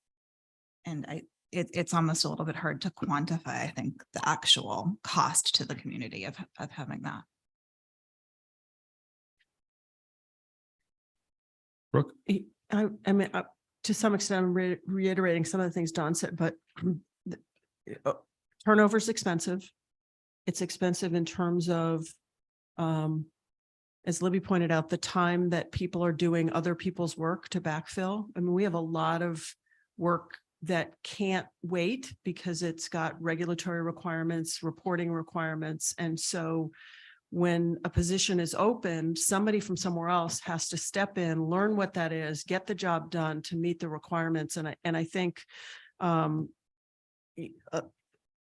And it's almost a little bit hard to quantify, I think, the actual cost to the community of having that. Brooke? I mean, to some extent, I'm reiterating some of the things Don said, but turnover is expensive. It's expensive in terms of, as Libby pointed out, the time that people are doing other people's work to backfill. I mean, we have a lot of work that can't wait because it's got regulatory requirements, reporting requirements. And so when a position is opened, somebody from somewhere else has to step in, learn what that is, get the job done to meet the requirements. And I think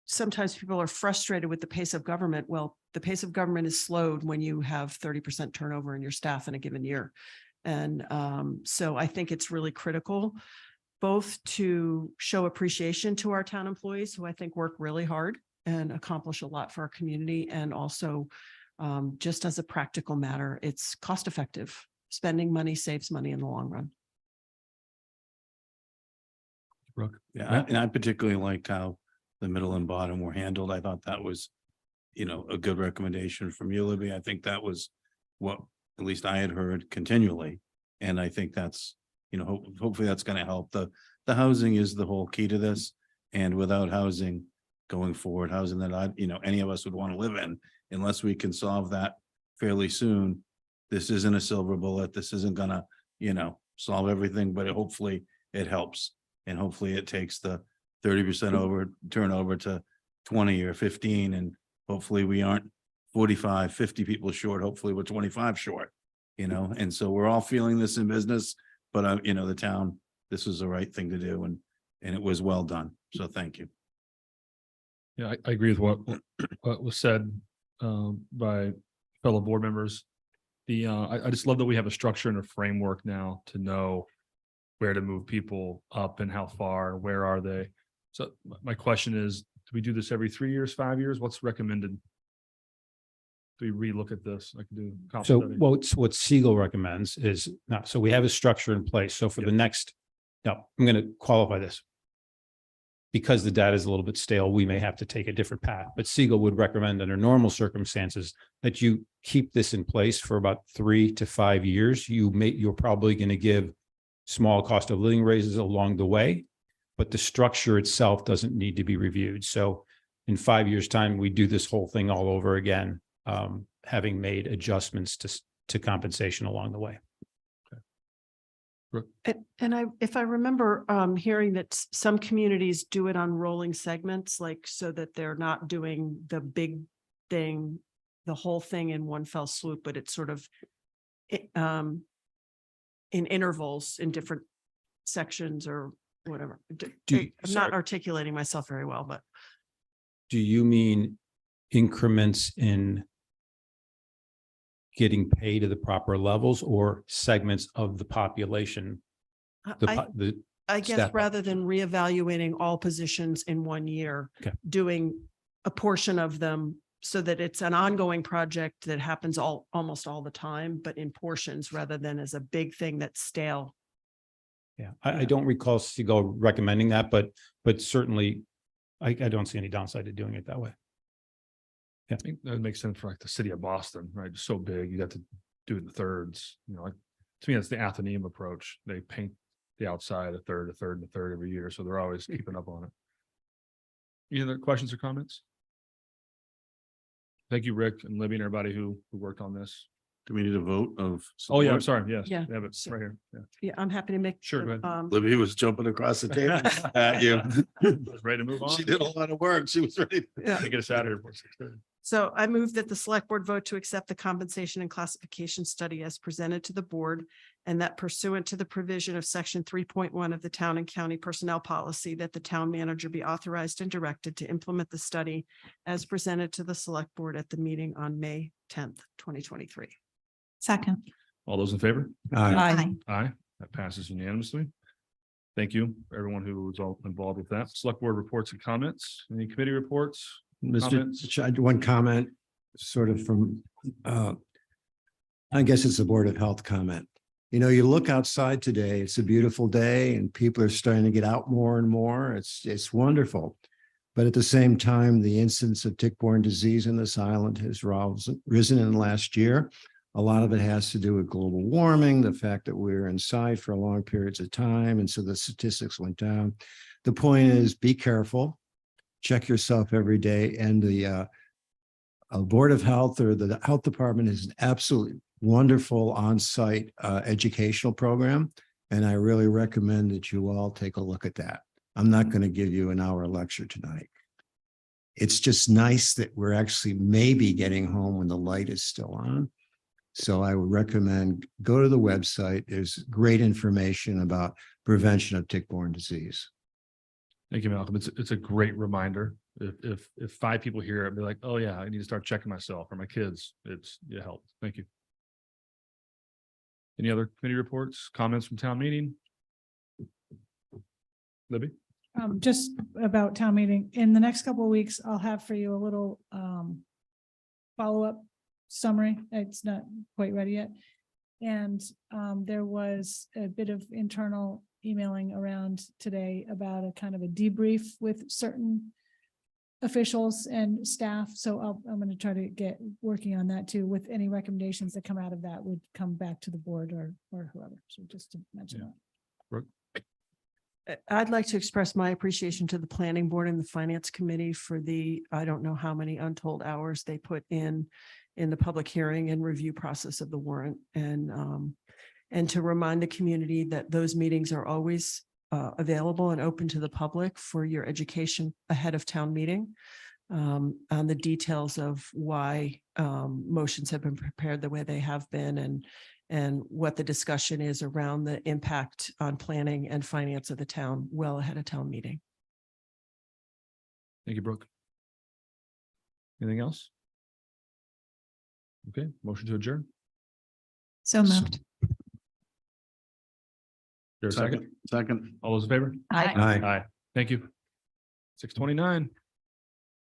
sometimes people are frustrated with the pace of government. Well, the pace of government is slowed when you have 30% turnover in your staff in a given year. And so I think it's really critical both to show appreciation to our town employees, who I think work really hard and accomplish a lot for our community, and also just as a practical matter, it's cost effective. Spending money saves money in the long run. Brooke? Yeah, and I particularly liked how the middle and bottom were handled. I thought that was, a good recommendation from you, Libby. I think that was what at least I had heard continually. And I think that's, hopefully that's going to help. The housing is the whole key to this. And without housing going forward, housing that any of us would want to live in, unless we can solve that fairly soon, this isn't a silver bullet. This isn't gonna, solve everything, but hopefully it helps. And hopefully it takes the 30% turnover to 20 or 15. And hopefully we aren't 45, 50 people short. Hopefully we're 25 short, and so we're all feeling this in business, but the town, this was the right thing to do. And it was well done. So thank you. Yeah, I agree with what was said by fellow board members. I just love that we have a structure and a framework now to know where to move people up and how far, where are they? So my question is, do we do this every 3 years, 5 years? What's recommended? Do we relook at this? I can do. So what Siegel recommends is not, so we have a structure in place. So for the next, now I'm going to qualify this. Because the data is a little bit stale, we may have to take a different path, but Siegel would recommend under normal circumstances that you keep this in place for about 3 to 5 years. You're probably going to give small cost of living raises along the way, but the structure itself doesn't need to be reviewed. So in 5 years' time, we do this whole thing all over again, having made adjustments to compensation along the way. If I remember hearing that some communities do it on rolling segments, like so that they're not doing the big thing, the whole thing in one fell swoop, but it's sort of in intervals in different sections or whatever. I'm not articulating myself very well, but. Do you mean increments in getting paid to the proper levels or segments of the population? I guess step up. rather than reevaluating all positions in 1 year, Okay. doing a portion of them so that it's an ongoing project that happens almost all the time, but in portions rather than as a big thing that's stale. Yeah, I don't recall Seagull recommending that, but certainly I don't see any downside to doing it that way. I think that makes sense for like the city of Boston, right? It's so big, you got to do it in thirds, you know, like, to me, that's the Athenaeum approach. They paint the outside a third, a third, and a third every year. So they're always keeping up on it. Any other questions or comments? Thank you, Rick and Libby and everybody who worked on this. Do we need a vote of? Oh, yeah, I'm support? sorry. Yes. Yeah. They have it right here. Yeah. Yeah, I'm happy to make. Sure, go ahead. Libby was jumping across the table at you. Ready to move on? She did a lot of work. She was ready. Yeah. Get us out of here. Before 6:30. So I move that the select board vote to accept the compensation and classification study as presented to the board, and that pursuant to the provision of section 3.1 of the town and county personnel policy, that the town manager be authorized and directed to implement the study as presented to the select board at the meeting on May 10th, 2023. Second. All those in favor? Aye. Aye. That passes unanimously. Thank you, everyone who was all involved with that. Select board reports and comments. Any committee reports? Comments? One comment, sort of from, I guess it's a Board of Health comment. You know, you look outside today, it's a beautiful day and people are starting to get out more and more. It's wonderful. But at the same time, the incidence of tick-borne disease in this island has risen in the last year. A lot of it has to do with global warming, the fact that we're inside for long periods of time. And so the statistics went down. The point is, be careful, check yourself every day. And the Board of Health or the health department is an absolutely wonderful on-site educational program. And I really recommend that you all take a look at that. I'm not going to give you an hour lecture tonight. It's just nice that we're actually maybe getting home when the light is still on. So I would recommend go to the website. There's great information about prevention of tick-borne disease. Thank you, Malcolm. It's a great reminder. If 5 people hear it, be like, oh yeah, I need to start checking myself or my kids. It helps. Thank you. Any other committee reports, comments from town meeting? Libby? Just about town meeting. In the next couple of weeks, I'll have for you a little follow-up summary. It's not quite ready yet. And there was a bit of internal emailing around today about a kind of a debrief with certain officials and staff. So I'm going to try to get working on that too, with any recommendations that come out of that would come back to the board or whoever. So just to mention that. I'd like to express my appreciation to the planning board and the finance committee for the, I don't know how many untold hours they put in the public hearing and review process of the warrant, and to remind the community that those meetings are always available and open to the public for your education ahead of town meeting, on the details of why motions have been prepared the way they have been, and what the discussion is around the impact on planning and finance of the town well ahead of town meeting. Thank you, Brooke. Anything else? Okay, motion to adjourn. So moved. There a second? Second. All those in favor? Aye. Aye. Thank you. 6:29.